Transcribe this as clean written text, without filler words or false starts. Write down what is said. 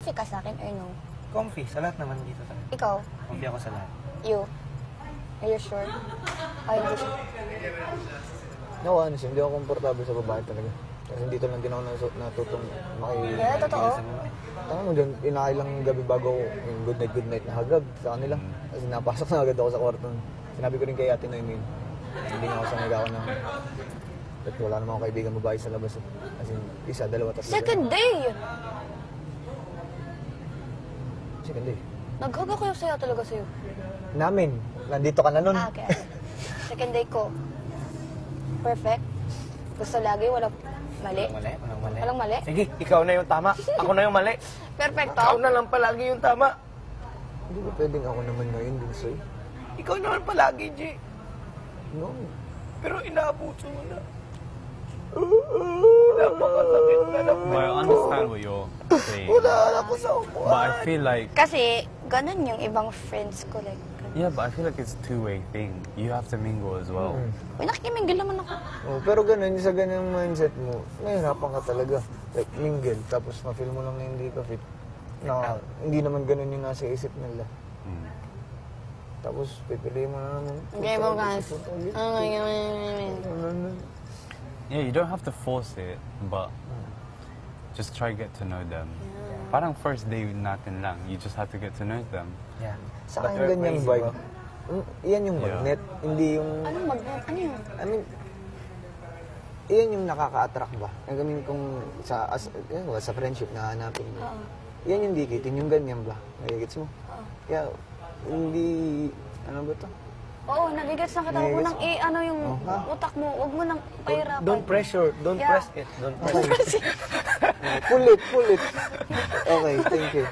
Comfy ka sa akin or no? Comfy, sa lahat naman dito sa akin. Ikaw? Comfy ako sa lahat. You? Are you sure? Ay, hindi siya. Ako, ano siya, hindi ako komportable sa babae talaga. Kasi dito lang din ako natutong Yeah, totoo. Tangan mo dyan, inakailang gabi bago ako yung good night na hagag sa kanila. Kasi napasok na agad ako sa kwarto. Sinabi ko rin kay Ate Noemin, hindi na ako sanay ako ng... At wala naman akong kaibigan babae sa labas. As in, isa, dalawa, tatlo. Second day! Second day. Naghag ako yung saya talaga sa'yo. Namin. Nandito ka na nun. Ah, okay. Second day ko. Perfect. Gusto lagi, walang mali. Walang mali. Walang mali? Sige, ikaw na yung tama. Ako na yung mali. Perfecto. Ikaw na lang palagi yung tama. Hindi ba pwedeng ako naman ngayon din sa'yo? Ikaw naman palagi, G. No. Pero inaabuso mo na. Napakasakit na But I understand what you're saying. Wala ako sa upuan. But I feel like, Kasi, ganun yung ibang friends ko. Like, yeah, but I feel like it's a two-way thing. You have to mingle as well. uy, nakikimingil naman ako. Oh, pero ganun, sa ganung mindset mo, nahihirapan ka talaga. Like, mingle, tapos ma-feel mo lang na hindi ka fit. Na, hindi naman ganun yung nasa isip nila. Mm. Tapos, pipiliin mo na naman. Okay, mo guys. Yeah, you don't have to force it, but just try get to know them. Parang first day natin lang, you just have to get to know them. Yeah. Sa But akin, you're ganyang crazy, vibe. bro. Yan yung Yeah. magnet, hindi yung... Anong magnet? Ano yun? I mean, iyan yung nakaka-attract ba? I mean, kung sa friendship na hanapin mo. Yan yung dikitin, yung ganyan ba? Nagigits mo? Kaya, hindi, ano ba to? Oo, nabigats na kita. Huwag mo nang ano yung utak mo. Huwag mo nang pahirapan. Don't pressure. Don't Yeah. press it. Don't press it. Pull it. Okay, thank you.